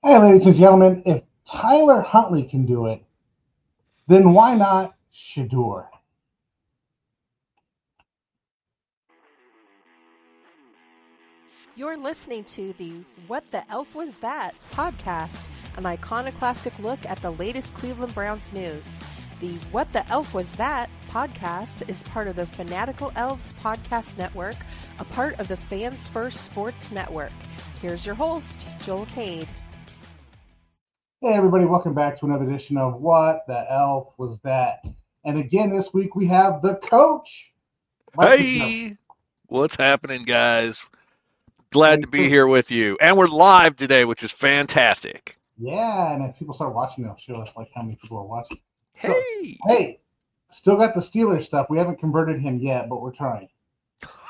Hey, ladies and gentlemen, if Tyler Huntley can do it, then why not Shedeur? You're listening to the What the Elf Was That podcast, an iconoclastic look at the latest Cleveland Browns news. The What the Elf Was That podcast is part of the Fanatical Elves podcast network, a part of the Fans First Sports Network. Here's your host, Joel Cade. Hey, everybody, welcome back to another edition of What the Elf Was That? And again, this week we have the coach. Hey, what's happening, guys? Glad to be here with you. And we're live today, which is fantastic. Yeah, and if people start watching, they'll show us like how many people are watching. Hey. So, hey, still got the Steelers stuff. We haven't converted him yet, but we're trying.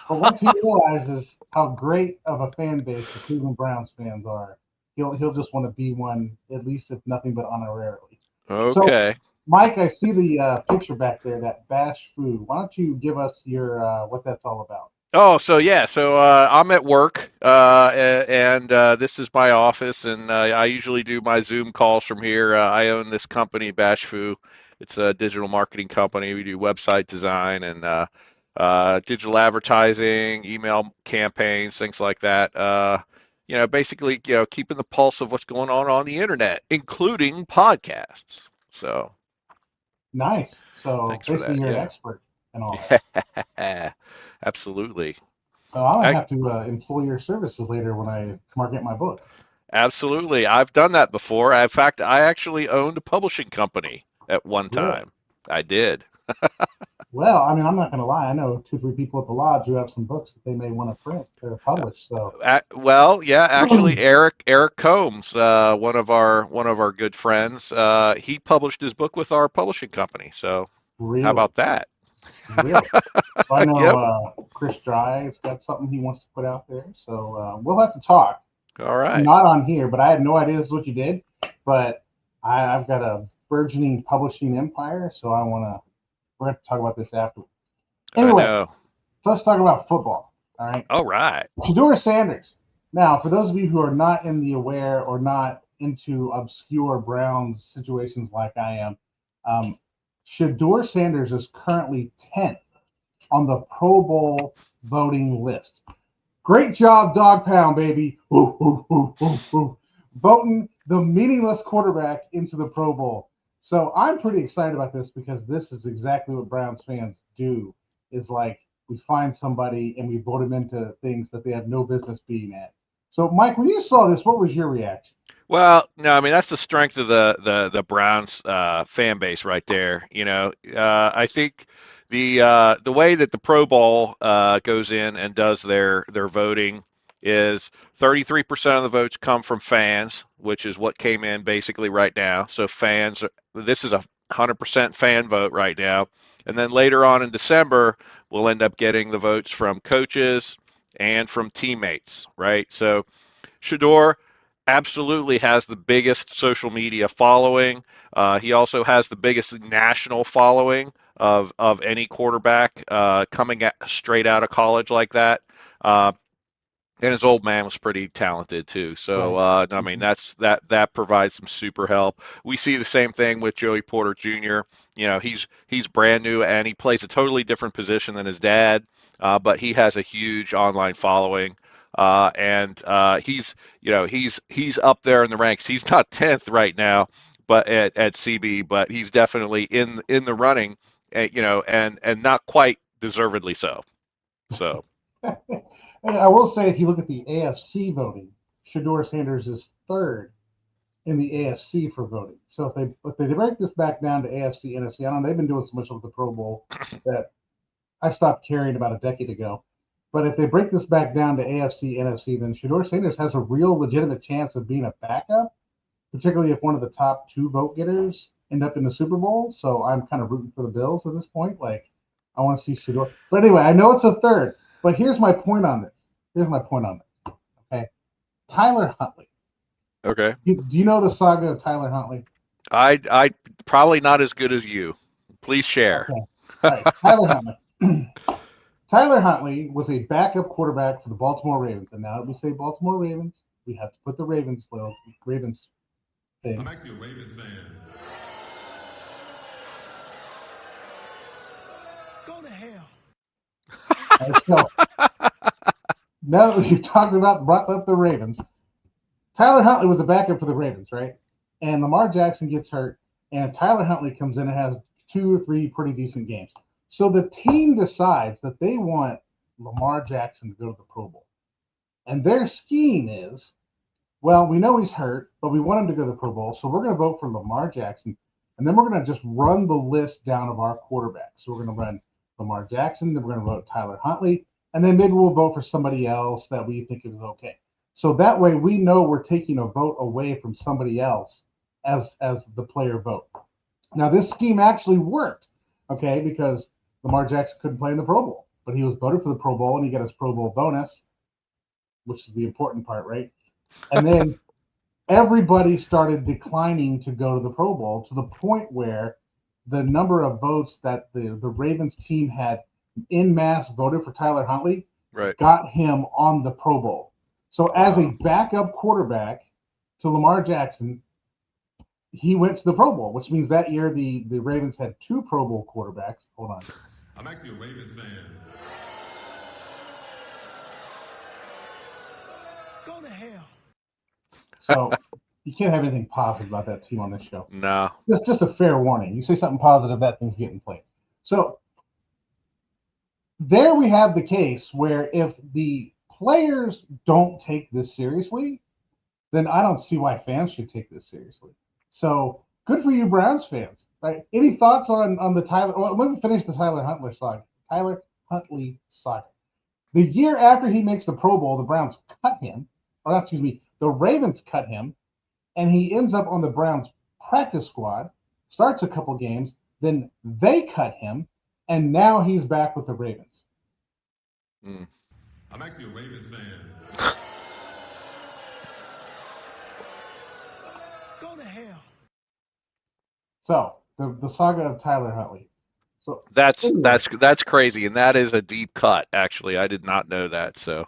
But once he realizes how great of a fan base the Cleveland Browns fans are, he'll just want to be one, at least if nothing but honorarily. Okay. So, Mike, I see the picture back there, that Bash Foo. Why don't you give us your what that's all about? Oh, so I'm at work, and this is my office, and I usually do my Zoom calls from here. I own this company, Bashfu. It's a digital marketing company. We do website design and digital advertising, email campaigns, things like that. Basically, keeping the pulse of what's going on the internet, including podcasts. So Nice. So thanks for basically, that. you're an Yeah. expert in all that. Absolutely. So I'm gonna I, have to employ your services later when I market my book. Absolutely. I've done that before. In fact, I actually owned a publishing company at one Really? time. I did. Well, I mean, I'm not gonna lie. I know 2, 3 people at the lodge who have some books that they may want to print or publish. So, Actually, Eric Combs, one of our good friends, he published his book with our publishing company. So how really, about that? really. So I know Yep. Chris Dry's got something he wants to put out there. So we'll have to talk. All right. Not on here, but I had no idea this is what you did. But I've got a burgeoning publishing empire, so we're going to talk about this afterwards. I Anyway, know. so let's talk about football. All right. All right. Shedeur Sanders. Now, for those of you who are not in the aware or not into obscure Browns situations like I am, um, Shedeur Sanders is currently 10th on the Pro Bowl voting list. Great job, Dog Pound, baby. Ooh, ooh, ooh, ooh, ooh. Voting the meaningless quarterback into the Pro Bowl. So I'm pretty excited about this because this is exactly what Browns fans do. Is like we find somebody and we vote them into things that they have no business being at. So, Mike, when you saw this, what was your reaction? Well, no, I mean that's the strength of the Browns fan base right there. I think the way that the Pro Bowl goes in and does their voting is 33% of the votes come from fans, which is what came in basically right now. So fans, this is 100% fan vote right now, and then later on in December we'll end up getting the votes from coaches and from teammates, right? So Shedeur absolutely has the biggest social media following. He also has the biggest national following of any quarterback coming straight out of college like that. Uh, and his old man was pretty talented too. So Right. I mean that provides some super help. We see the same thing with Joey Porter Jr. He's brand new and he plays a totally different position than his dad, but he has a huge online following. And he's up there in the ranks. He's not 10th right now, but at CB, but he's definitely in the running, and not quite deservedly so. So. And I will say, if you look at the AFC voting, Shedeur Sanders is third in the AFC for voting. So if they break this back down to AFC, NFC, I don't know, they've been doing so much with the Pro Bowl that I stopped caring about a decade ago. But if they break this back down to AFC, NFC, then Shedeur Sanders has a real legitimate chance of being a backup, particularly if one of the top 2 vote getters end up in the Super Bowl. So I'm kind of rooting for the Bills at this point. Like, I want to see Shedeur. But anyway, I know it's a third. But here's my point on this. Okay. Tyler Huntley. Okay. Do you know the saga of Tyler Huntley? I probably not as good as you. Please share. Okay. All right. Tyler Huntley. Tyler Huntley was a backup quarterback for the Baltimore Ravens. And now that we say Baltimore Ravens, we have to put the Ravens thing. I'm actually a Ravens fan. Go to hell. So now that we've brought up the Ravens, Tyler Huntley was a backup for the Ravens, right? And Lamar Jackson gets hurt, and Tyler Huntley comes in and has 2 or 3 pretty decent games. So the team decides that they want Lamar Jackson to go to the Pro Bowl. And their scheme is, well, we know he's hurt, but we want him to go to the Pro Bowl, so we're going to vote for Lamar Jackson, and then we're going to just run the list down of our quarterbacks. So we're going to run Lamar Jackson, then we're going to vote Tyler Huntley, and then maybe we'll vote for somebody else that we think is okay. So that way we know we're taking a vote away from somebody else as the player vote. Now, this scheme actually worked, okay, because Lamar Jackson couldn't play in the Pro Bowl, but he was voted for the Pro Bowl, and he got his Pro Bowl bonus, which is the important part, right? And then everybody started declining to go to the Pro Bowl to the point where the number of votes that the Ravens team had en masse voted for Tyler Huntley got him on the Pro Bowl. So as a backup quarterback to Lamar Jackson, he went to the Pro Bowl, which means that year the Ravens had 2 Pro Bowl quarterbacks. Hold on. I'm actually a Ravens fan. Go to hell. So you can't have anything positive about that team on this show. No. Just a fair warning. You say something positive, that thing's getting played. So there we have the case where if the players don't take this seriously, then I don't see why fans should take this seriously. So good for you, Browns fans. Right? Any thoughts on the Tyler? Well, let me finish the Tyler Huntley saga. Tyler Huntley saga. The year after he makes the Pro Bowl, the Browns cut him, or excuse me, the Ravens cut him, and he ends up on the Browns practice squad, starts a couple games, then they cut him, and now he's back with the Ravens. I'm actually a Ravens fan. Go to hell. So the saga of Tyler Huntley. So that's crazy, and that is a deep cut. Actually, I did not know that, so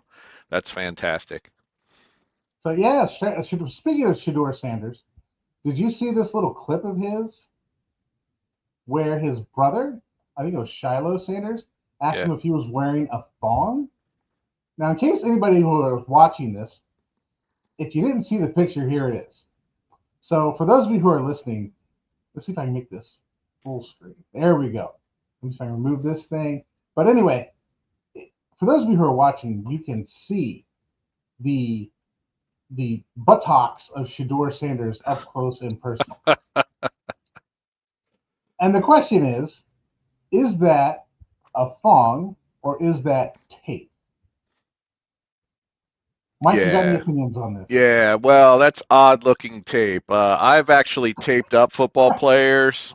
that's fantastic. So yeah, speaking of Shedeur Sanders, did you see this little clip of his where his brother, I think it was Shiloh Sanders, asked him if he was wearing a thong? Now, in case anybody who is watching this, if you didn't see the picture, here it is. So for those of you who are listening, let's see if I can make this full screen. There we go. Let me see if I can remove this thing. But anyway, for those of you who are watching, you can see the buttocks of Shedeur Sanders up close and personal. And the question is that a thong or is that tape? Mike, you got any opinions on this? Yeah, well, that's odd-looking tape. I've actually taped up football players.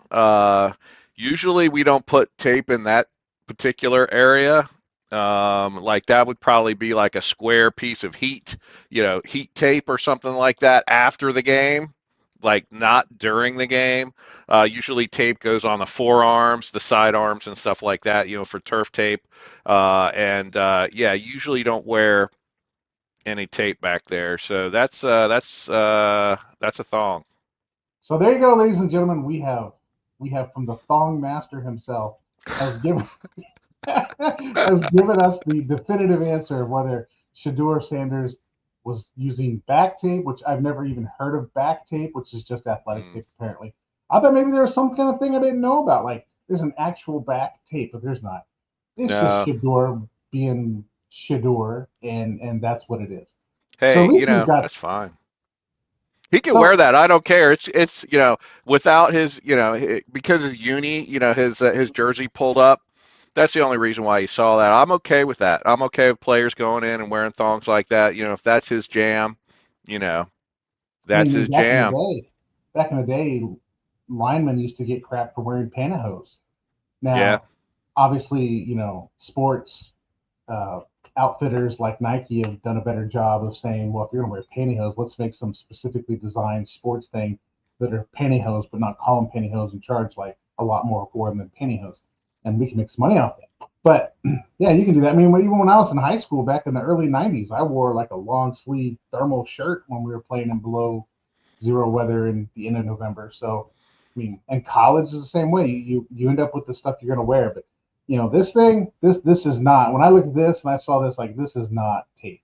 Usually we don't put tape in that particular area. Like that would probably be like a square piece of heat tape or something like that after the game, like not during the game. Usually tape goes on the forearms, the sidearms, and stuff like that, for turf tape. Usually don't wear any tape back there. So that's a thong. So there you go, ladies and gentlemen. We have from the thong master himself has given us the definitive answer of whether Shedeur Sanders was using back tape, which I've never even heard of back tape, which is just athletic tape apparently. I thought maybe there was some kind of thing I didn't know about, like there's an actual back tape, but there's not. It's just Shedeur being Shedeur, and that's what it is. Hey, so that's fine. He can wear that. I don't care. It's without his because of uni, his jersey pulled up. That's the only reason why you saw that. I'm okay with that. I'm okay with players going in and wearing thongs like that. If that's his jam, that's his jam. Back in the day, linemen used to get crap for wearing pantyhose. Now, obviously, sports outfitters like Nike have done a better job of saying, well, if you're going to wear pantyhose, let's make some specifically designed sports thing that are pantyhose, but not call them pantyhose and charge like a lot more for them than pantyhose. And we can make some money off that. But yeah, you can do that. I mean, even when I was in high school back in the early '90s, I wore like a long sleeve thermal shirt when we were playing in below zero weather in the end of November. So, I mean, and college is the same way. You end up with the stuff you're going to wear. But this thing, this is not. When I look at this and I saw this, like this is not tape.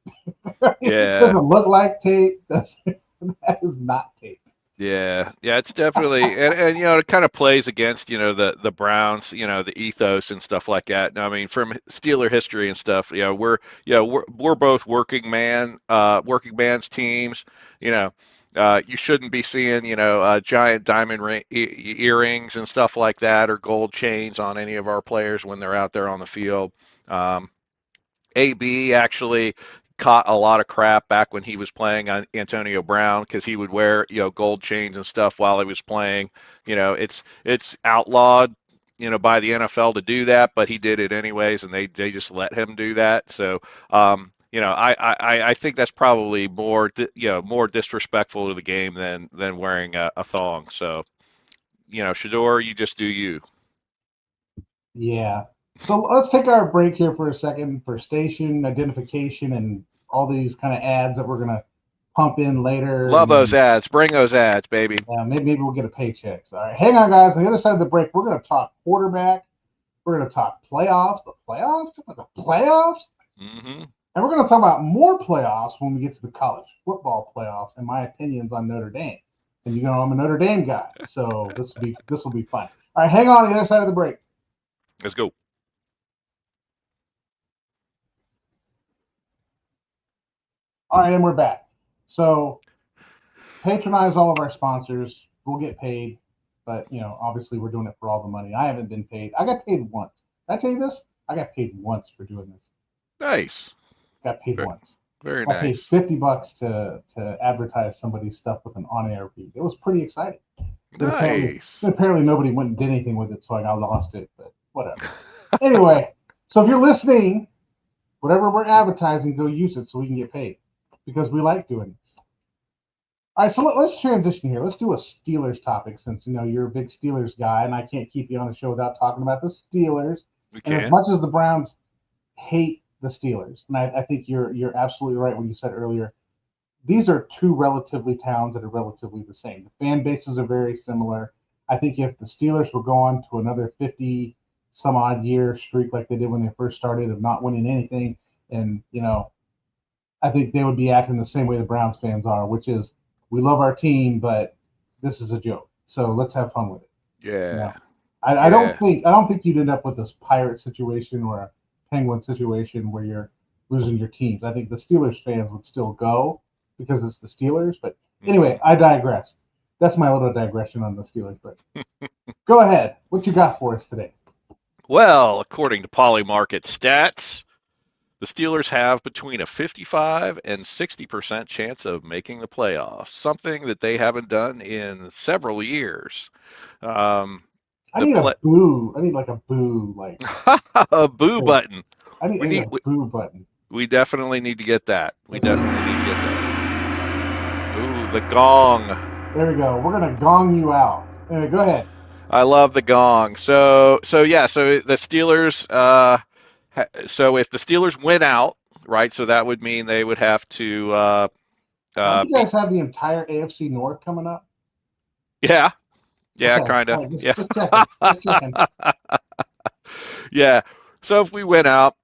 It Yeah. doesn't look like tape. That is not tape. Yeah, yeah, it's definitely and it kind of plays against the Browns, the ethos and stuff like that. I mean, from Steeler history and stuff, we're both working man's teams. You shouldn't be seeing giant diamond earrings and stuff like that or gold chains on any of our players when they're out there on the field. Um, AB actually caught a lot of crap back when he was playing on Antonio Brown because he would wear, gold chains and stuff while he was playing. It's outlawed, by the NFL to do that, but he did it anyways, and they just let him do that. So, I think that's probably more disrespectful to the game than wearing a thong. So, Shedeur, you just do you. Yeah. So let's take our break here for a second for station identification and all these kind of ads that we're gonna pump in later, Love and those then ads. Bring those ads, baby. maybe we'll get a paycheck. So, all right, hang on, guys. On the other side of the break, we're gonna talk quarterback. We're gonna talk playoffs, the playoffs, Hmm. and we're gonna talk about more playoffs when we get to the college football playoffs and my opinions on Notre Dame. And I'm a Notre Dame guy, so this will be fun. All right, hang on the other side of the break. Let's go. All right, and we're back. So patronize all of our sponsors. We'll get paid, but obviously we're doing it for all the money. I haven't been paid. I got paid once. Did I tell you this? I got paid once for doing this. Nice. Got paid Very, once. very I paid nice. $50 to advertise somebody's stuff with an on-air read. It was pretty exciting. Then Nice. apparently nobody went and did anything with it, so I lost it. But whatever. Anyway, so if you're listening, whatever we're advertising, go use it so we can get paid because we like doing this. All right, so let's transition here. Let's do a Steelers topic since you're a big Steelers guy, and I can't keep you on the show without talking about the Steelers. We And as can. much as the Browns hate the Steelers, and I think you're absolutely right when you said earlier, these are two relatively towns that are relatively the same. The fan bases are very similar. I think if the Steelers were going to another 50 some odd year streak like they did when they first started of not winning anything, and I think they would be acting the same way the Browns fans are, which is we love our team, but this is a joke. So let's have fun with it. You Yeah. know, I don't Yeah. think you'd end up with this pirate situation or a penguin situation where you're losing your teams. I think the Steelers fans would still go because it's the Steelers. But Hmm. anyway, I digress. That's my little digression on the Steelers. But go ahead. What you got for us today? Well, according to Polymarket stats, the Steelers have between a 55 and 60% chance of making the playoffs, something that they haven't done in several years. Um, I the need play a boo. I need like a boo. Like a boo button. I We need need a boo button. we definitely need to get that. We Let's see. definitely need to get that. Ooh, the gong. There we go. We're gonna gong you out. Anyway, go ahead. I love the gong. So yeah, so the Steelers so if the Steelers win out, right? So that would mean they would have to Don't you beat. guys have the entire AFC North coming up? Yeah, yeah, Okay. kind of. All right. Yeah. Just checking. Just checking. Yeah. So if we win out,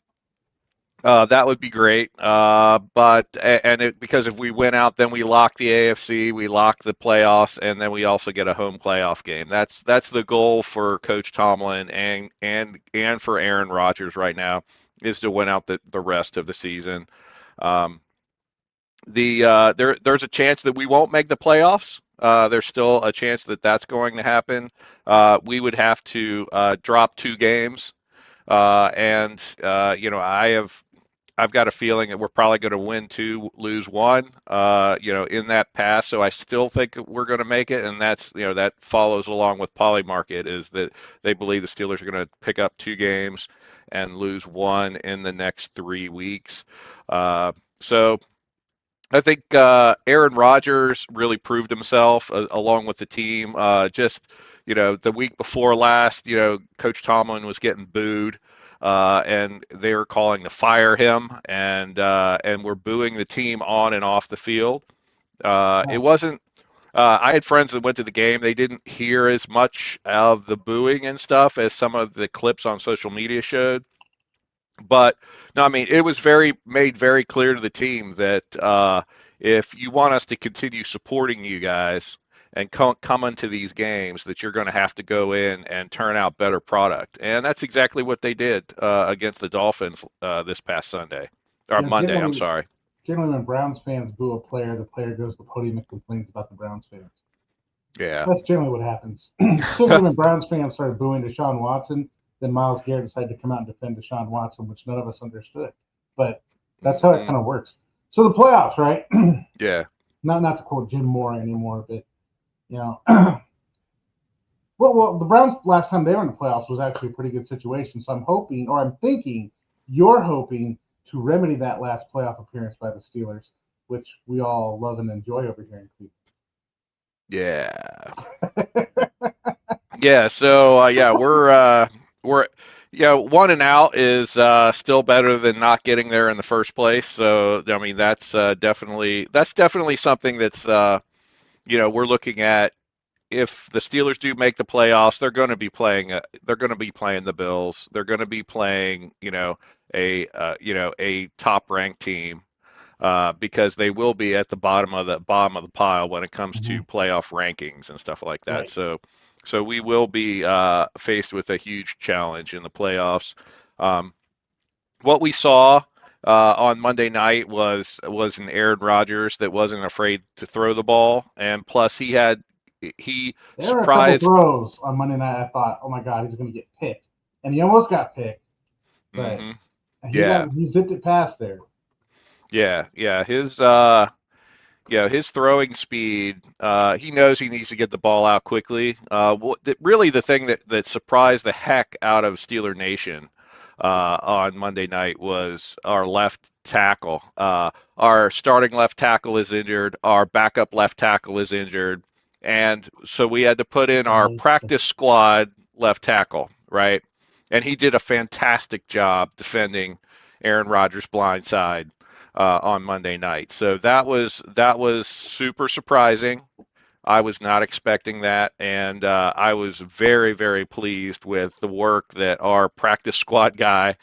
that would be great. Because if we win out, then we lock the AFC, we lock the playoffs, and then we also get a home playoff game. That's the goal for Coach Tomlin and for Aaron Rodgers right now is to win out the rest of the season. Um, there's a chance that we won't make the playoffs. There's still a chance that that's going to happen. We would have to drop 2 games, I've got a feeling that we're probably going to win 2, lose 1, in that pass. So I still think we're going to make it, and that follows along with Polymarket is that they believe the Steelers are going to pick up 2 games and lose 1 in the next 3 weeks. So I think Aaron Rodgers really proved himself along with the team. The week before last, Coach Tomlin was getting booed and they were calling to fire him, and were booing the team on and off the field. It wasn't. I had friends that went to the game. They didn't hear as much of the booing and stuff as some of the clips on social media showed. But no, I mean, it was made very clear to the team that if you want us to continue supporting you guys and come into these games, that you're going to have to go in and turn out better product. And that's exactly what they did against the Dolphins this past Sunday or Monday. I'm sorry. Generally, when Browns fans boo a player, the player goes to the podium and complains about the Browns fans. Yeah. That's generally what happens. Generally, when Browns fans started booing Deshaun Watson, then Myles Garrett decided to come out and defend Deshaun Watson, which none of us understood. But that's how it kind of works. So the playoffs, right? Yeah. Not to quote Jim Moore anymore, but well, the Browns last time they were in the playoffs was actually a pretty good situation. So I'm hoping, or I'm thinking, you're hoping to remedy that last playoff appearance by the Steelers, which we all love and enjoy over here in Cleveland. Yeah. Yeah. So we're 1-0 is still better than not getting there in the first place. So I mean that's definitely something that's we're looking at. If the Steelers do make the playoffs, they're going to be playing. They're going to be playing the Bills. They're going to be playing a top ranked team. Because they will be at the bottom of the pile when it comes to playoff rankings and stuff like that. Right. So we will be faced with a huge challenge in the playoffs. What we saw on Monday night was an Aaron Rodgers that wasn't afraid to throw the ball, and plus he There were a couple throws on Monday night. I thought, oh my God, he's going to get picked, and he almost got picked. But he zipped it past there. Yeah. His throwing speed. He knows he needs to get the ball out quickly. Really, the thing that surprised the heck out of Steeler Nation on Monday night was our left tackle. Our starting left tackle is injured. Our backup left tackle is injured, and so we had to put in our practice squad left tackle, right? And he did a fantastic job defending Aaron Rodgers' blind side on Monday night. So that was super surprising. I was not expecting that, and I was very, very pleased with the work that our practice squad guy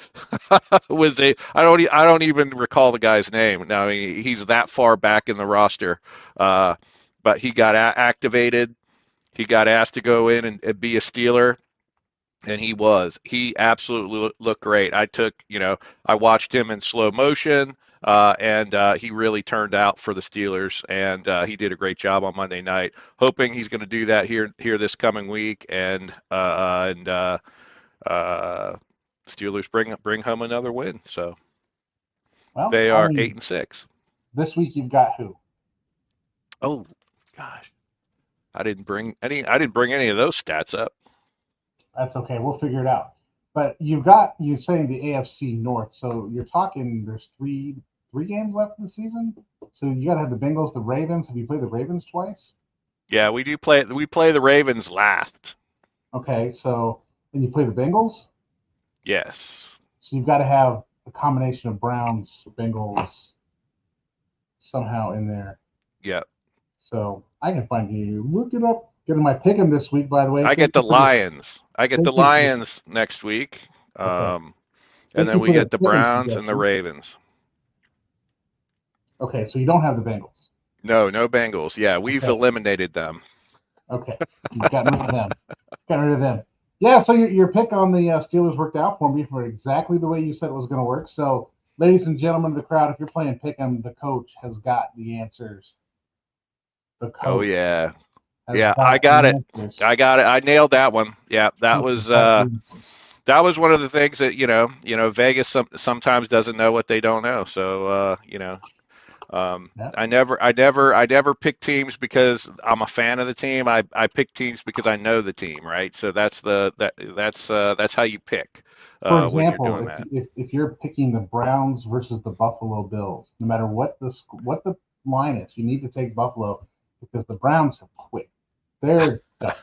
was. I don't even recall the guy's name. Now, I mean, he's that far back in the roster, but he got activated. He got asked to go in and be a Steeler. And he absolutely looked great. I watched him in slow motion, and he really turned out for the Steelers, and he did a great job on Monday night. Hoping he's going to do that here this coming week, and Steelers bring home another win. So they are 8-6. This week you've got who? Oh gosh, I didn't bring any of those stats up. That's okay. We'll figure it out. But you're saying the AFC North, so you're talking there's three games left in the season. So you got to have the Bengals, the Ravens. Have you played the Ravens twice? Yeah, we do play. We play the Ravens last. Okay, and you play the Bengals. Yes. So you've got to have a combination of Browns, Bengals, somehow in there. Yep. So I can find you. Look it up. Getting my pick'em this week, by the way. I get the Lions. Next week. Okay. And then we get the Browns and the Ravens. Okay, so you don't have the Bengals. No Bengals. Yeah, we've eliminated them. Okay, you've gotten rid of them. Yeah, so your pick on the Steelers worked out for me for exactly the way you said it was going to work. So, ladies and gentlemen of the crowd, if you're playing pick'em, the coach has got the answers. Oh yeah. Yeah, I got it. I nailed that one. Yeah, that was one of the things that Vegas sometimes doesn't know what they don't know. So I never pick teams because I'm a fan of the team. I pick teams because I know the team, right? So that's how you pick. For example, when you're doing that. If you're picking the Browns versus the Buffalo Bills, no matter what the line is, you need to take Buffalo because the Browns have quit. They're done.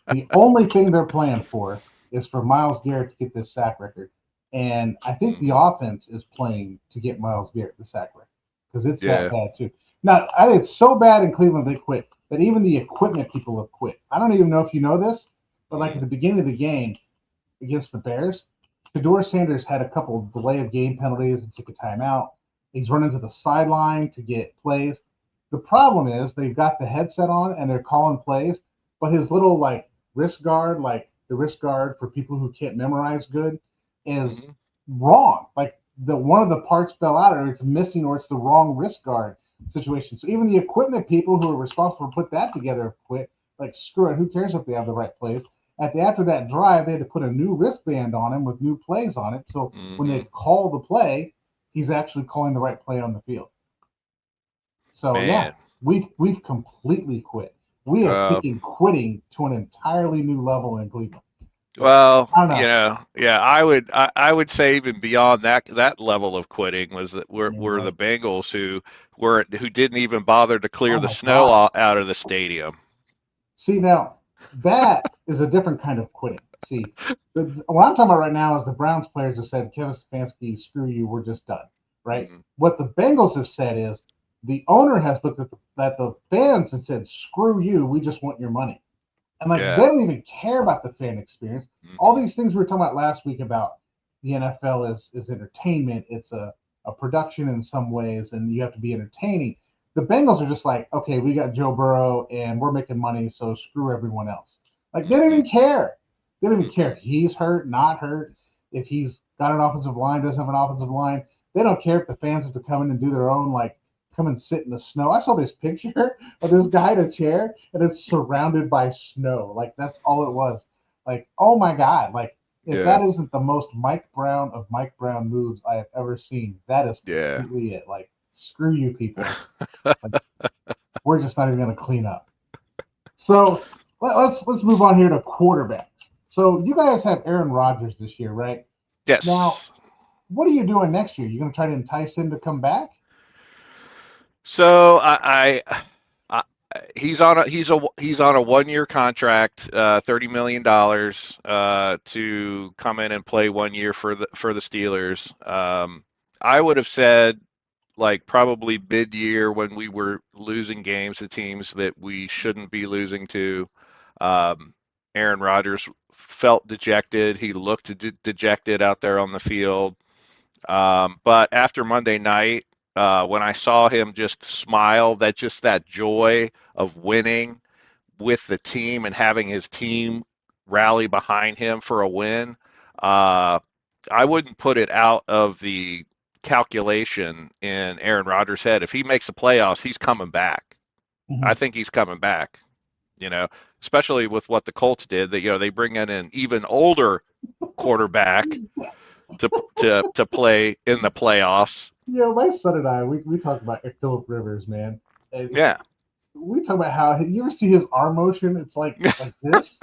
The only thing they're playing for is for Myles Garrett to get this sack record. And I think the Mhm. offense is playing to get Myles Garrett the sack record because it's that Yeah. bad too. Now, I think it's so bad in Cleveland they quit that even the equipment people have quit. I don't even know if you know this, but like at Mhm. the beginning of the game against the Bears, Shedeur Sanders had a couple of delay of game penalties and took a timeout. He's running to the sideline to get plays. The problem is they've got the headset on and they're calling plays, but his little like wrist guard, like the wrist guard for people who can't memorize good, is Mhm. wrong. Like the one of the parts fell out, or it's missing, or it's the wrong wrist guard situation. So even the equipment people who are responsible for put that together quit. Like screw it, who cares if they have the right plays? After that drive, they had to put a new wristband on him with new plays on it. So when they Mhm. call the play, he's actually calling the right play on the field. So yeah, Man. we've completely quit. We have Uh, taken quitting to an entirely new level in Cleveland. But well, I don't know. yeah, I would say even beyond that level of quitting was that I mean, were the like, Bengals who didn't even bother to clear oh the my snow God. out of the stadium. See, now that is a different kind of quitting. See, what I'm talking about right now is the Browns players have said, Kevin Stefanski, screw you, we're just done. Right? Mhm. What the Bengals have said is the owner has looked at the fans and said, screw you, we just want your money. And like they Yeah. don't even care about the fan experience. All Mhm. these things we were talking about last week about the NFL is entertainment. It's a production in some ways, and you have to be entertaining. The Bengals are just like, okay, we got Joe Burrow and we're making money, so screw everyone else. Like they don't Mhm. even care. They don't even care Mhm. if he's hurt, not hurt, if he's got an offensive line, doesn't have an offensive line. They don't care if the fans have to come in and do their own like come and sit in the snow. I saw this picture of this guy in a chair and it's surrounded by snow. Like that's all it was. Like, oh my God. Like if Yeah. that isn't the most Mike Brown of Mike Brown moves I have ever seen, that is Yeah. completely it. Like, screw you people. Like we're just not even gonna clean up. So let's move on here to quarterbacks. So you guys have Aaron Rodgers this year, right? Now, Yes. what are you doing next year? You gonna try to entice him to come back? So I he's on a 1 year contract, $30 million to come in and play 1 year for the Steelers. I would have said like probably mid year when we were losing games to teams that we shouldn't be losing to. Um, Aaron Rodgers felt dejected. He looked dejected out there on the field. But after Monday night, when I saw him just smile, that joy of winning with the team and having his team rally behind him for a win, uh, I wouldn't put it out of the calculation in Aaron Rodgers' head. If he makes the playoffs, he's coming back. I Mm-hmm. think he's coming back. You know, especially with what the Colts did. That they bring in an even older quarterback to play in the playoffs. Yeah, my son and I, we talk about Philip Rivers, man. And Yeah. we talk about how you ever see his arm motion? It's like this.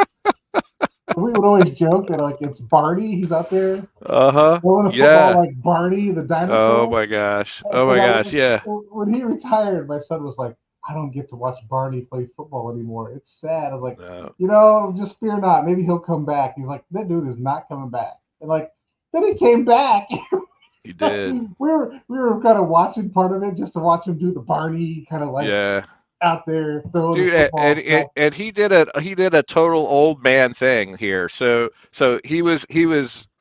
We would always joke that like it's Barney. He's out there Uh-huh. throwing a football Yeah. like Barney the Oh dinosaur. my gosh. And, Oh my and I, gosh. Yeah. when he retired, my son was like, "I don't get to watch Barney play football anymore. It's sad." I was like, No, just fear not. Maybe he'll come back. He's like, "That dude is not coming back." And like, then he came back. he did. We were kind of watching part of it just to watch him do the Barney kind of like Yeah. out there throwing the Dude, football and stuff. and he did a total old man thing here. So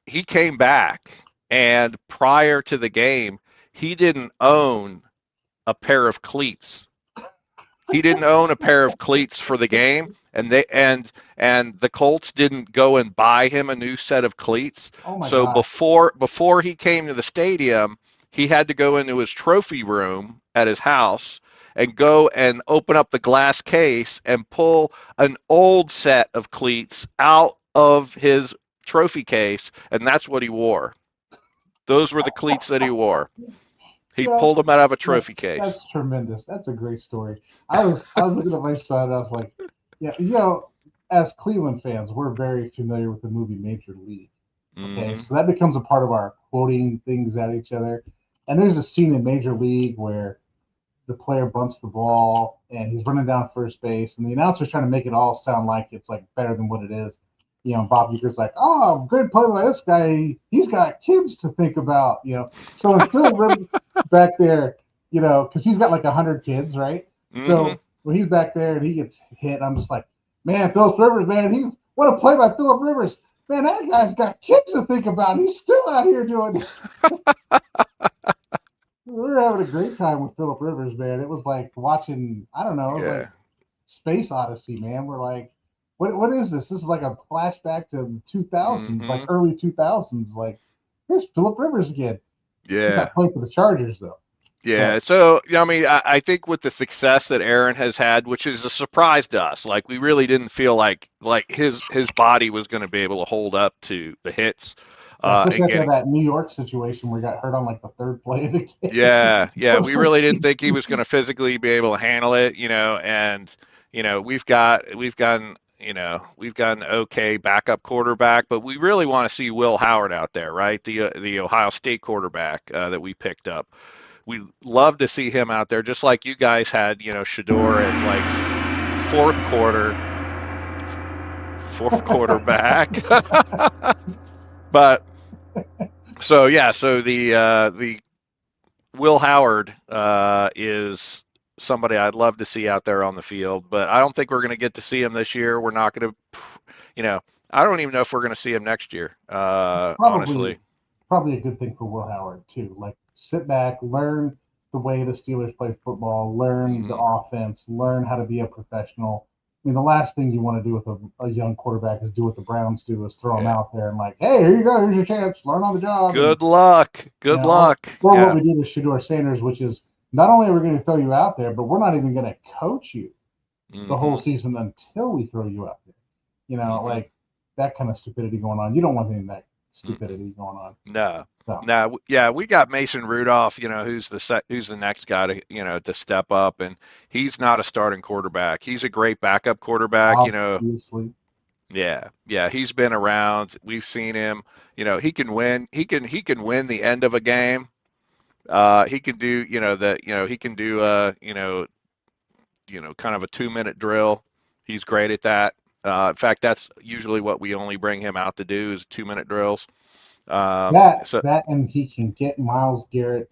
he came back, and prior to the game, he didn't own a pair of cleats. He didn't own a pair of cleats for the game, and the Colts didn't go and buy him a new set of cleats. Oh my So god! before he came to the stadium, he had to go into his trophy room at his house and go and open up the glass case and pull an old set of cleats out of his trophy case, and that's what he wore. Those were the cleats that he wore. He You know, pulled them out of a trophy case. that's tremendous. That's a great story. I was looking at my son. I was like, yeah, as Cleveland fans, we're very familiar with the movie Major League. Okay, Hmm. so that becomes a part of our quoting things at each other. And there's a scene in Major League where the player bunts the ball and he's running down first base, and the announcer's trying to make it all sound like it's like better than what it is. Bob Uecker's like, oh, good play by this guy. He's got kids to think about, So when Phil Rivers back there, because he's got like 100 kids, right? Mm-hmm. So when he's back there and he gets hit, I'm just like, man, Philip Rivers, man, what a play by Philip Rivers. Man, that guy's got kids to think about. He's still out here doing We were having a great time with Philip Rivers, man. It was like watching, I don't know, it was like Space Odyssey, man. We're like, what is this? This is like a flashback to the 2000s, like early 2000s. Like, here's Philip Rivers again. He's Yeah. not playing for the Chargers, though. Yeah. So, I mean, I think with the success that Aaron has had, which is a surprise to us, like we really didn't feel like his body was going to be able to hold up to the hits. Especially And after getting, that New York situation where he got hurt on like the third play of the game. yeah, we really didn't think he was going to physically be able to handle it, and we've gotten an okay backup quarterback, but we really want to see Will Howard out there, right? The Ohio State quarterback that we picked up. We love to see him out there, just like you guys had, Shedeur at like fourth quarterback. But so the Will Howard is somebody I'd love to see out there on the field, but I don't think we're going to get to see him this year. We're not going to, I don't even know if we're going to see him next year. Honestly, probably a good thing for Will Howard too. Like, sit back, learn the way the Steelers play football, learn the offense, learn how to be a professional. I mean, the last thing you want to do with a young quarterback is do what the Browns do, is throw him out there and like, hey, here you go, here's your chance, learn on the job. Good luck. Or what we did with Shedeur Sanders, which is not only are we going to throw you out there, but we're not even going to coach you the whole season until we throw you out there. Like that kind of stupidity going on. You don't want any of that stupidity going on. No. Yeah, we got Mason Rudolph, who's the next guy to to step up, and he's not a starting quarterback. He's a great backup quarterback, Obviously. Yeah, he's been around. We've seen him. He can win. He can win the end of a game. He can do, he can do kind of a 2-minute drill. He's great at that. In fact, that's usually what we only bring him out to do is 2-minute drills. That and he can get Myles Garrett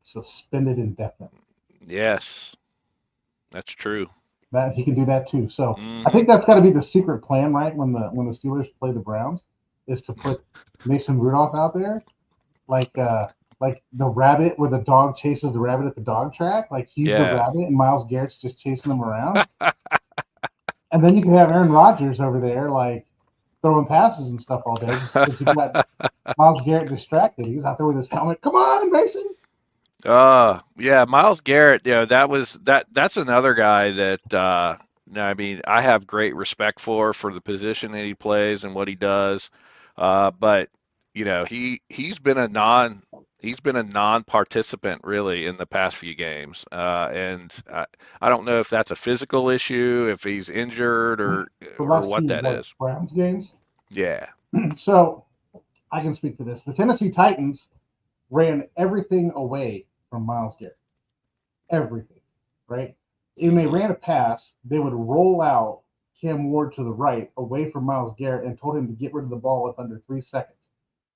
suspended indefinitely. Yes, that's true. That he can do that too. So I think that's got to be the secret plan, right? When the Steelers play the Browns, is to put Mason Rudolph out there, like the rabbit where the dog chases the rabbit at the dog track. Like he's the rabbit and Myles Garrett's just chasing him around. And then you can have Aaron Rodgers over there, like throwing passes and stuff all day because you got Myles Garrett distracted. He's out there with his helmet. Come on, Mason. Yeah, Myles Garrett. That's another guy that I mean I have great respect for the position that he plays and what he does. But he's been a non-participant really in the past few games, and I don't know if that's a physical issue, if he's injured or what that is. Browns games. Yeah. So I can speak to this. The Tennessee Titans ran everything away from Myles Garrett. Everything, right? When they ran a pass, they would roll out Cam Ward to the right away from Myles Garrett and told him to get rid of the ball with under 3 seconds.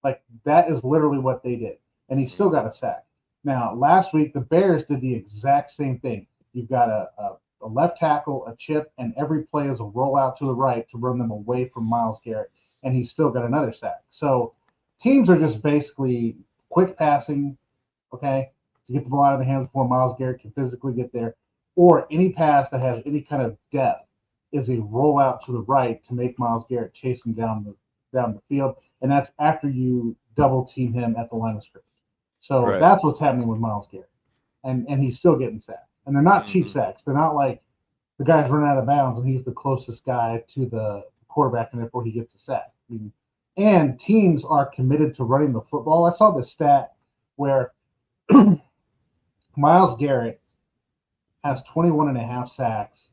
Like, that is literally what they did. And he still got a sack. Now, last week, the Bears did the exact same thing. You've got a left tackle, a chip, and every play is a rollout to the right to run them away from Myles Garrett. And he still got another sack. So teams are just basically quick passing, okay, to get the ball out of the hands before Myles Garrett can physically get there. Or any pass that has any kind of depth is a rollout to the right to make Myles Garrett chase him down the field. And that's after you double team him at the line of scrimmage. So that's what's happening with Myles Garrett. And he's still getting sacked. And they're not cheap sacks. They're not like the guy's running out of bounds and he's the closest guy to the quarterback and therefore he gets a sack. I mean, and teams are committed to running the football. I saw this stat where Myles Garrett has 21 and a half sacks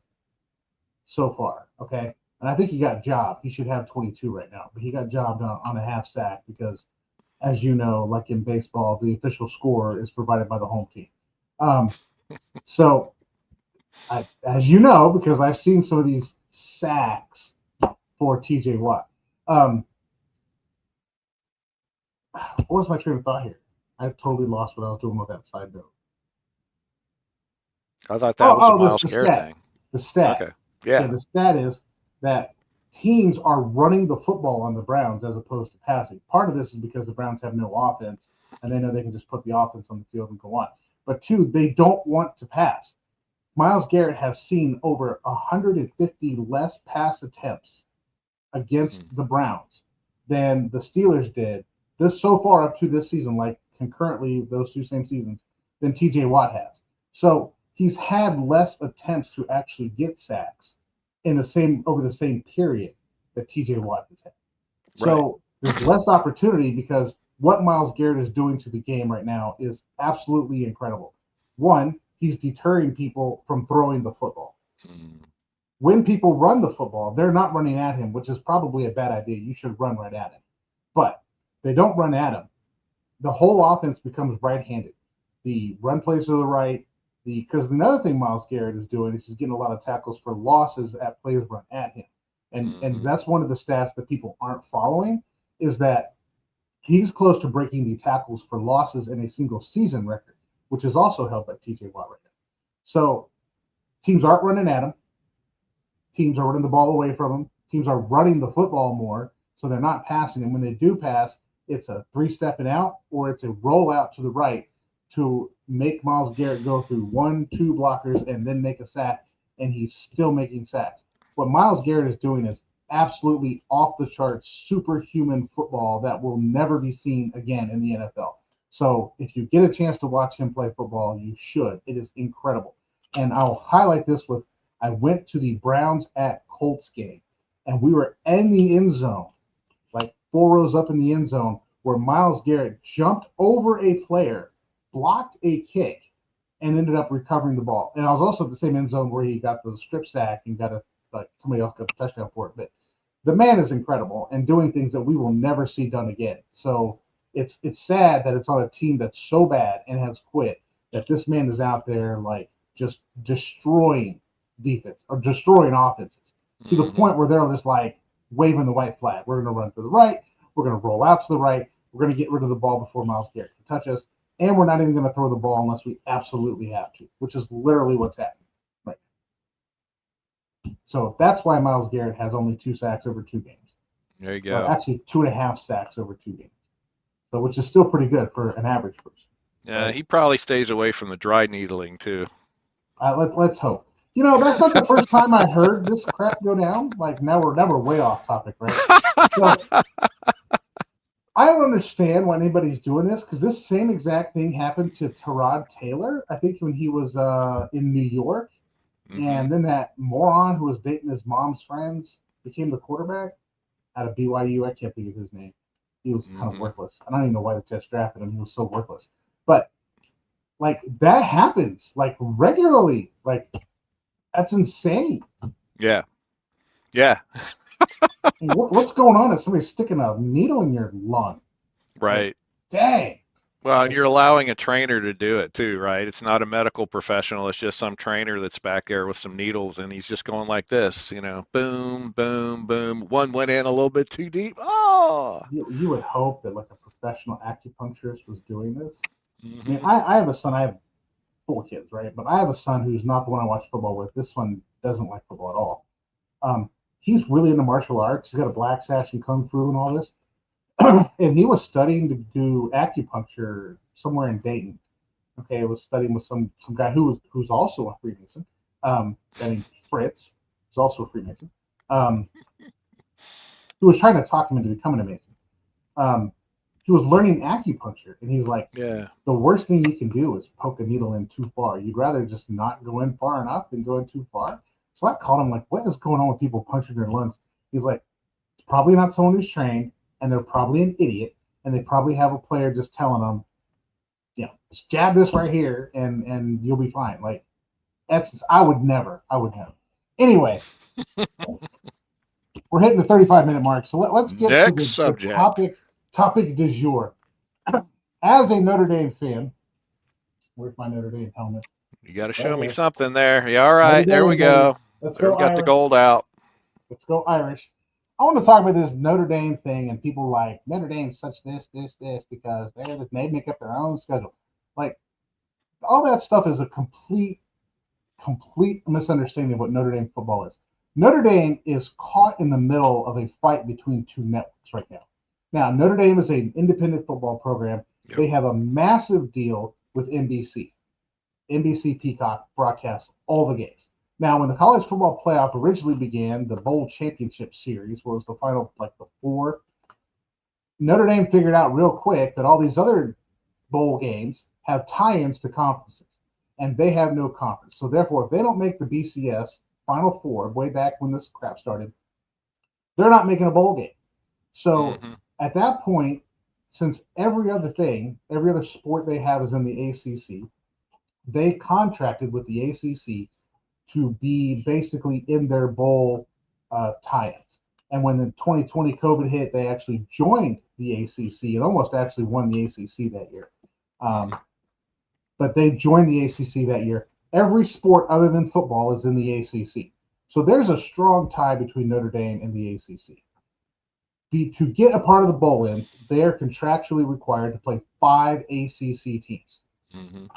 so far, okay? And I think he got jobbed. He should have 22 right now, but he got jobbed on a half sack because, as you know, like in baseball, the official score is provided by the home team. So, as you know, because I've seen some of these sacks for TJ Watt, Um, what was my train of thought here? I totally lost what I was doing with that side note. I thought that was a Miles The Garrett stat. thing. The stat. Okay. Yeah, Yeah. the stat is that teams are running the football on the Browns as opposed to passing. Part of this is because the Browns have no offense, and they know they can just put the offense on the field and go on. But two, they don't want to pass. Miles Garrett has seen over 150 less pass attempts against the Browns than the Steelers did this so far up to this season, like concurrently those two same seasons, than TJ Watt has. So he's had less attempts to actually get sacks in the same over the same period that TJ Watt has had. Right. So there's less opportunity because what Miles Garrett is doing to the game right now is absolutely incredible. One, he's deterring people from throwing the football. Mm. When people run the football, they're not running at him, which is probably a bad idea. You should run right at him. But they don't run at him. The whole offense becomes right-handed. The run plays to the right. Because another thing Miles Garrett is doing is he's getting a lot of tackles for losses at plays run at him. And that's one of the stats that people aren't following is that he's close to breaking the tackles for losses in a single season record, which is also held by TJ Watt right now. So teams aren't running at him. Teams are running the ball away from him. Teams are running the football more, so they're not passing. And when they do pass, it's a three-step and out, or it's a roll out to the right to make Miles Garrett go through 1-2 blockers and then make a sack, and he's still making sacks. What Miles Garrett is doing is absolutely off the charts, superhuman football that will never be seen again in the NFL. So if you get a chance to watch him play football, you should. It is incredible. And I'll highlight this with I went to the Browns at Colts game, and we were in the end zone, like 4 rows up in the end zone, where Miles Garrett jumped over a player, blocked a kick, and ended up recovering the ball. And I was also at the same end zone where he got the strip sack and got somebody else got the touchdown for it. But the man is incredible and doing things that we will never see done again. So it's sad that it's on a team that's so bad and has quit that this man is out there like just destroying defense or destroying offenses to the point where they're just like waving the white flag. We're going to run to the right. We're going to roll out to the right. We're going to get rid of the ball before Miles Garrett can touch us. And we're not even going to throw the ball unless we absolutely have to, which is literally what's happening. Right. So that's why Miles Garrett has only 2 sacks over 2 games. There you go. Actually, 2.5 sacks over 2 games. So which is still pretty good for an average person. Yeah, right? he probably stays away from the dry needling too. Let's hope. You know, that's not the first time I heard this crap go down. Like now we're way off topic, right? So I don't understand why anybody's doing this because this same exact thing happened to Tyrod Taylor, I think, when he was in New York. And then that moron who was dating his mom's friends became the quarterback out of BYU. I can't think of his name. He was kind of worthless. I don't even know why the Jets drafted him. He was so worthless. But like that happens like regularly. Like that's insane. Yeah. Yeah. What's going on? Is somebody sticking a needle in your lung? Right. Like, dang. Well, and you're allowing a trainer to do it too, right? It's not a medical professional. It's just some trainer that's back there with some needles, and he's just going like this, boom, boom, boom. One went in a little bit too deep. Oh. You would hope that like a professional acupuncturist was doing this. I mean, I have a son. I have 4 kids, right? But I have a son who's not the one I watch football with. This one doesn't like football at all. He's really into martial arts. He's got a black sash and kung fu and all this. And he was studying to do acupuncture somewhere in Dayton. Okay, he was studying with some guy who's also a Freemason. Named Fritz, who's also a Freemason. Who was trying to talk him into becoming a Mason. He was learning acupuncture, and he's like, Yeah. the worst thing you can do is poke a needle in too far. You'd rather just not go in far enough than go in too far. So I called him like, what is going on with people punching their lungs? He's like, it's probably not someone who's trained, and they're probably an idiot, and they probably have a player just telling them, just jab this right here, and you'll be fine. Like, I would never. Anyway, we're hitting the 35-minute mark, so let's get Next to subject. topic du jour. As a Notre Dame fan, where's my Notre Dame helmet? You got to show me something there. Yeah, all right, Notre there we Dame, go. Let's There go we got Irish. the gold out. Let's go Irish. I want to talk about this Notre Dame thing and people like Notre Dame such this because they make up their own schedule. Like all that stuff is a complete misunderstanding of what Notre Dame football is. Notre Dame is caught in the middle of a fight between two networks right now. Now, Notre Dame is an independent football program. Yep. They have a massive deal with NBC. NBC Peacock broadcasts all the games. Now, when the college football playoff originally began, the bowl championship series was the final, like the four. Notre Dame figured out real quick that all these other bowl games have tie-ins to conferences, and they have no conference. So therefore, if they don't make the BCS Final Four, way back when this crap started, they're not making a bowl game. So at that point, since every other sport they have is in the ACC, they contracted with the ACC to be basically in their bowl tie-ins. And when the 2020 COVID hit, they actually joined the ACC and almost actually won the ACC that year. But they joined the ACC that year. Every sport other than football is in the ACC. So there's a strong tie between Notre Dame and the ACC. To get a part of the bowl-ins, they are contractually required to play 5 ACC teams.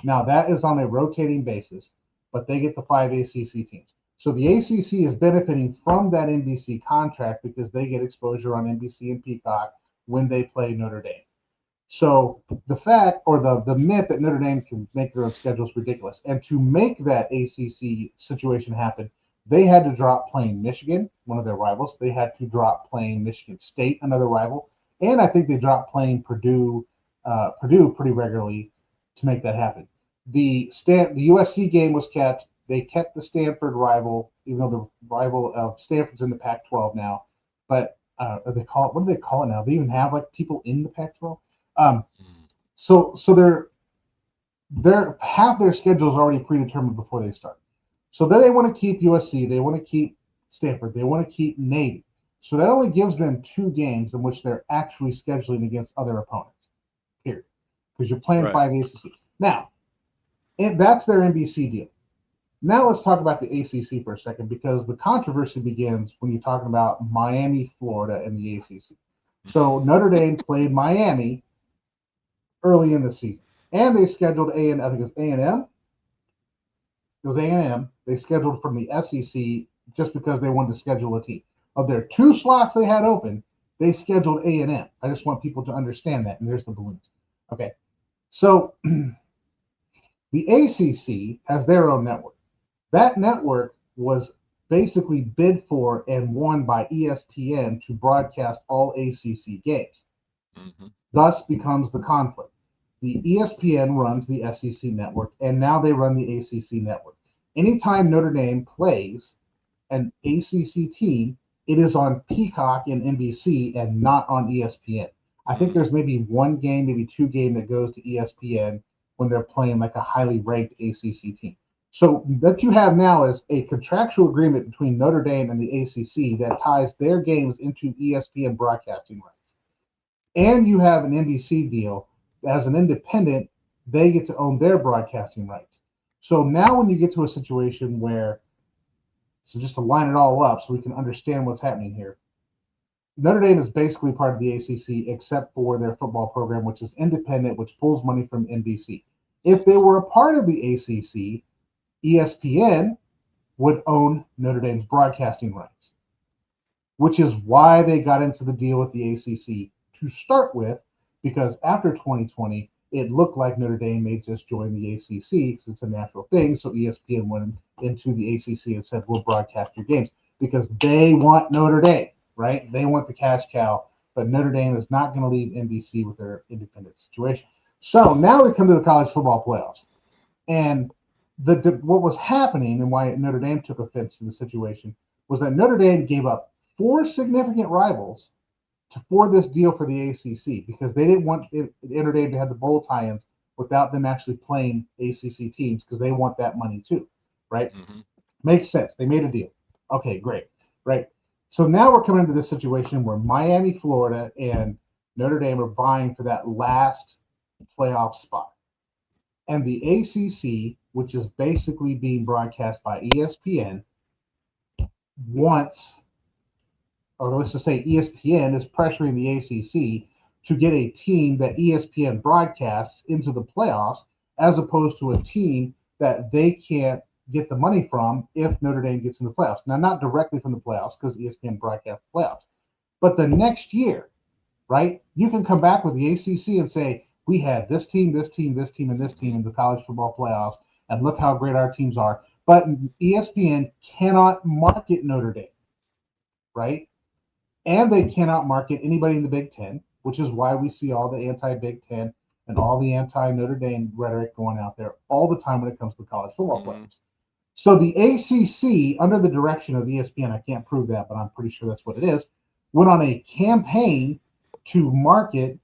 Now, that is on a rotating basis, but they get the 5 ACC teams. So the ACC is benefiting from that NBC contract because they get exposure on NBC and Peacock when they play Notre Dame. So the fact or the myth that Notre Dame can make their own schedule is ridiculous. And to make that ACC situation happen, they had to drop playing Michigan, one of their rivals. They had to drop playing Michigan State, another rival. And I think they dropped playing Purdue pretty regularly to make that happen. The USC game was kept. They kept the Stanford rival, even though the rival of Stanford's in the Pac-12 now. But what do they call it now? They even have like people in the Pac-12. So they're half their schedule is already predetermined before they start. So then they want to keep USC, they want to keep Stanford, they want to keep Navy. So that only gives them 2 games in which they're actually scheduling against other opponents. Period. Because you're playing 5 ACC. Now, that's their NBC deal. Now let's talk about the ACC for a second, because the controversy begins when you're talking about Miami, Florida, and the ACC. So Notre Dame played Miami early in the season, and they scheduled I think it was A&M. It was A&M. They scheduled from the SEC just because they wanted to schedule a team. Of their 2 slots they had open, they scheduled A&M. I just want people to understand that. And there's the balloons. Okay. So the ACC has their own network. That network was basically bid for and won by ESPN to broadcast all ACC games. Thus becomes the conflict. The ESPN runs the SEC network, and now they run the ACC network. Anytime Notre Dame plays an ACC team, it is on Peacock and NBC and not on ESPN. I think there's maybe 1 game, maybe 2 games that goes to ESPN when they're playing like a highly ranked ACC team. So what you have now is a contractual agreement between Notre Dame and the ACC that ties their games into ESPN broadcasting rights. And you have an NBC deal. As an independent, they get to own their broadcasting rights. So now when you get to a situation where, so just to line it all up so we can understand what's happening here, Notre Dame is basically part of the ACC except for their football program, which is independent, which pulls money from NBC. If they were a part of the ACC, ESPN would own Notre Dame's broadcasting rights, which is why they got into the deal with the ACC to start with, because after 2020, it looked like Notre Dame may just join the ACC because it's a natural thing. So ESPN went into the ACC and said, we'll broadcast your games because they want Notre Dame, right? They want the cash cow, but Notre Dame is not going to leave NBC with their independent situation. So now we come to the college football playoffs. And what was happening and why Notre Dame took offense to the situation was that Notre Dame gave up 4 significant rivals for this deal for the ACC because they didn't want Notre Dame to have the bowl tie-ins without them actually playing ACC teams because they want that money too, right? Makes sense. They made a deal. Okay, great, right? So now we're coming into this situation where Miami, Florida, and Notre Dame are vying for that last playoff spot. And the ACC, which is basically being broadcast by ESPN, wants or let's just say ESPN is pressuring the ACC to get a team that ESPN broadcasts into the playoffs, as opposed to a team that they can't get the money from if Notre Dame gets in the playoffs. Now, not directly from the playoffs because ESPN broadcasts the playoffs, but the next year, right? You can come back with the ACC and say, we had this team, this team, this team, and this team in the college football playoffs, and look how great our teams are. But ESPN cannot market Notre Dame, right? And they cannot market anybody in the Big Ten, which is why we see all the anti-Big Ten and all the anti-Notre Dame rhetoric going out there all the time when it comes to college football playoffs. So the ACC, under the direction of ESPN, I can't prove that, but I'm pretty sure that's what it is, went on a campaign to market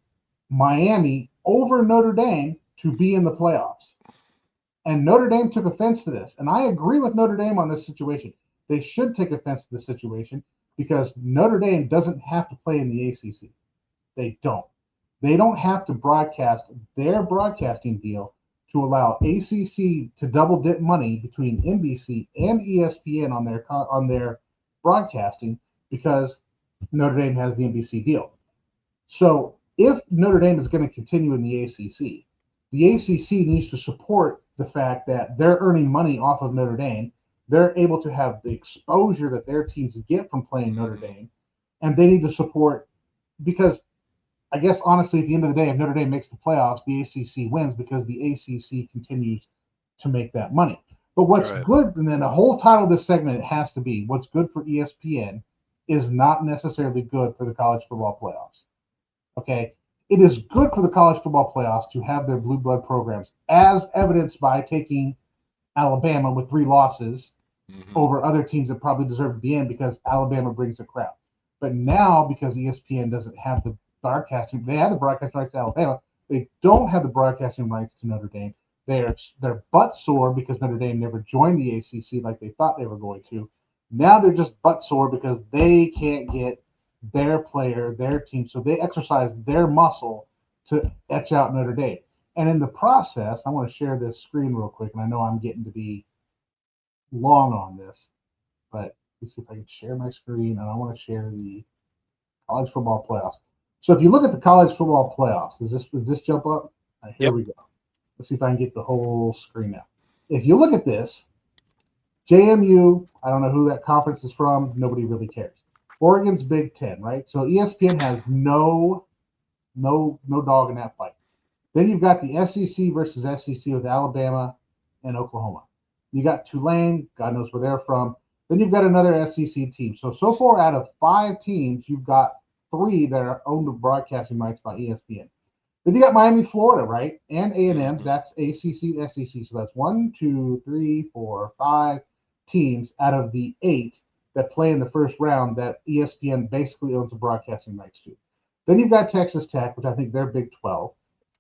Miami over Notre Dame to be in the playoffs. And Notre Dame took offense to this. And I agree with Notre Dame on this situation. They should take offense to this situation because Notre Dame doesn't have to play in the ACC. They don't. They don't have to broadcast their broadcasting deal to allow ACC to double dip money between NBC and ESPN on their broadcasting because Notre Dame has the NBC deal. So if Notre Dame is going to continue in the ACC needs to support the fact that they're earning money off of Notre Dame. They're able to have the exposure that their teams get from playing Notre Dame, and they need to support because I guess honestly, at the end of the day, if Notre Dame makes the playoffs, the ACC wins because the ACC continues to make that money. But what's good, and then the whole title of this segment, it has to be what's good for ESPN is not necessarily good for the college football playoffs. Okay, it is good for the college football playoffs to have their blue blood programs, as evidenced by taking Alabama with 3 losses over other teams that probably deserve to be in because Alabama brings a crowd. But now, because ESPN doesn't have the broadcasting, they have the broadcasting rights to Alabama. They don't have the broadcasting rights to Notre Dame. They're butt sore because Notre Dame never joined the ACC like they thought they were going to. Now they're just butt sore because they can't get their player, their team. So they exercise their muscle to etch out Notre Dame. And in the process, I want to share this screen real quick. And I know I'm getting to be long on this, but let's see if I can share my screen. And I want to share the college football playoffs. So if you look at the college football playoffs, does this jump up? Here we go. Let's see if I can get the whole screen now. If you look at this, JMU, I don't know who that conference is from. Nobody really cares. Oregon's Big Ten, right? So ESPN has no dog in that fight. Then you've got the SEC versus SEC with Alabama and Oklahoma. You got Tulane, God knows where they're from. Then you've got another SEC team. So far out of 5 teams, you've got 3 that are owned the broadcasting rights by ESPN. Then you got Miami, Florida, right? And A&M, that's ACC, SEC. So that's 1, 2, 3, 4, 5 teams out of the 8 that play in the first round that ESPN basically owns the broadcasting rights to. Then you've got Texas Tech, which I think they're Big 12.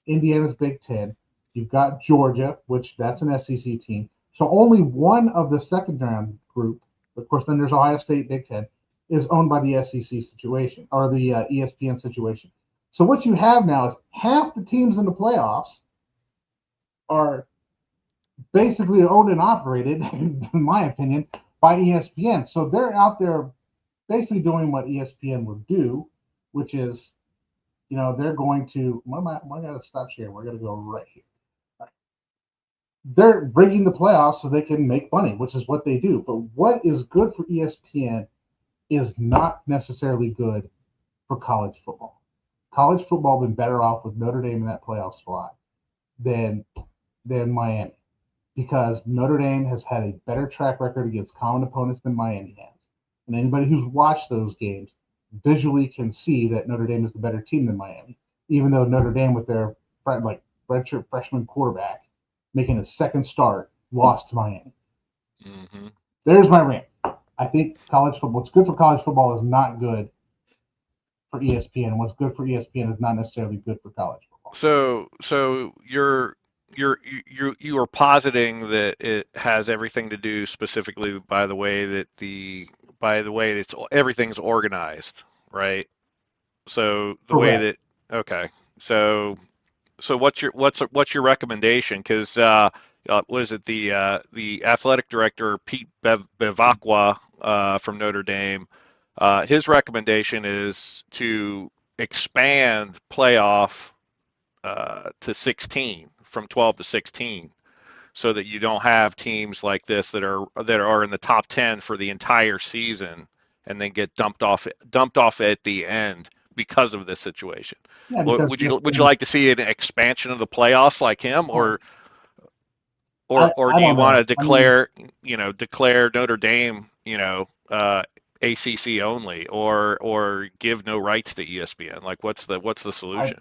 Indiana's Big 10. You've got Georgia, which that's an SEC team. So only one of the second round group, of course, then there's Ohio State, Big 10, is owned by the SEC situation or the ESPN situation. So what you have now is half the teams in the playoffs are basically owned and operated, in my opinion, by ESPN. So they're out there basically doing what ESPN would do, which is, they're going to, I got to stop sharing. We're going to go right here. Right. They're rigging the playoffs so they can make money, which is what they do. But what is good for ESPN is not necessarily good for college football. College football has been better off with Notre Dame in that playoff spot than Miami, because Notre Dame has had a better track record against common opponents than Miami has. And anybody who's watched those games visually can see that Notre Dame is the better team than Miami, even though Notre Dame, with their redshirt freshman quarterback making a second start, lost to Miami. There's my rant. I think what's good for college football is not good for ESPN. What's good for ESPN is not necessarily good for college football. So you are positing that it has everything to do specifically by the way that everything's organized, right? So the way that, okay. So what's your recommendation? Because what is it? The athletic director Pete Bevacqua from Notre Dame His recommendation is to expand playoff to 16, from 12 to 16, so that you don't have teams like this that are in the top 10 for the entire season and then get dumped off at the end because of this situation. Yeah, because Would you like to see an expansion of the playoffs like him, or do you want to declare Notre Dame, ACC only, or give no rights to ESPN? Like, what's the solution?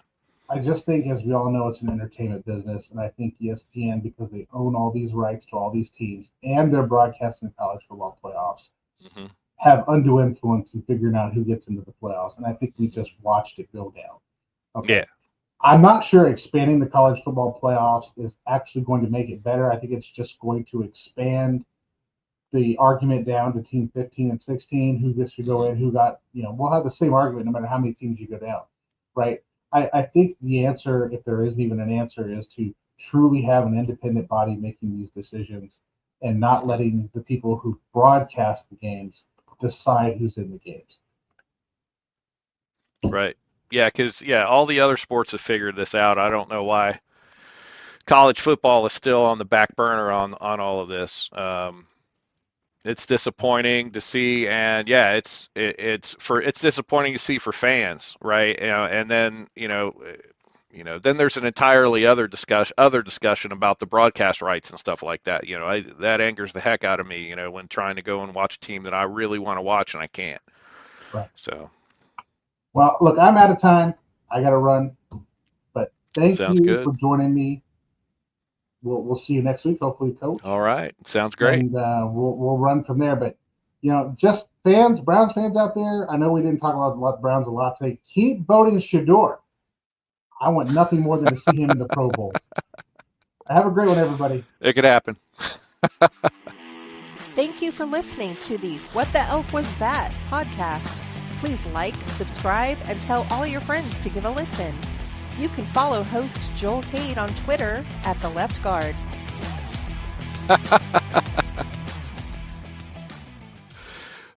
I just think, as we all know, it's an entertainment business, and I think ESPN, because they own all these rights to all these teams and they're broadcasting the college football playoffs, have undue influence in figuring out who gets into the playoffs. And I think we just watched it go down. Okay. Yeah. I'm not sure expanding the college football playoffs is actually going to make it better. I think it's just going to expand the argument down to team 15 and 16, who gets to go in, who got, we'll have the same argument no matter how many teams you go down, right? I think the answer, if there isn't even an answer, is to truly have an independent body making these decisions and not letting the people who broadcast the games decide who's in the games. Right. Yeah, because all the other sports have figured this out. I don't know why college football is still on the back burner on all of this. It's disappointing to see, and it's disappointing to see for fans, right? And then then there's an entirely other discussion about the broadcast rights and stuff like that. That angers the heck out of me, when trying to go and watch a team that I really want to watch and I can't. Right. So. Well, look, I'm out of time. I got to run, but thank you for joining me. We'll see you next week, hopefully, Coach. All right, sounds great. And we'll run from there. But just Browns fans out there, I know we didn't talk about Browns a lot today. Keep voting Shedeur. I want nothing more than to see him in the Pro Bowl. Have a great one, everybody. It could happen. Thank you for listening to the What the Elf Was That podcast. Please like, subscribe, and tell all your friends to give a listen. You can follow host Joel Cade on Twitter @TheLeftGuard.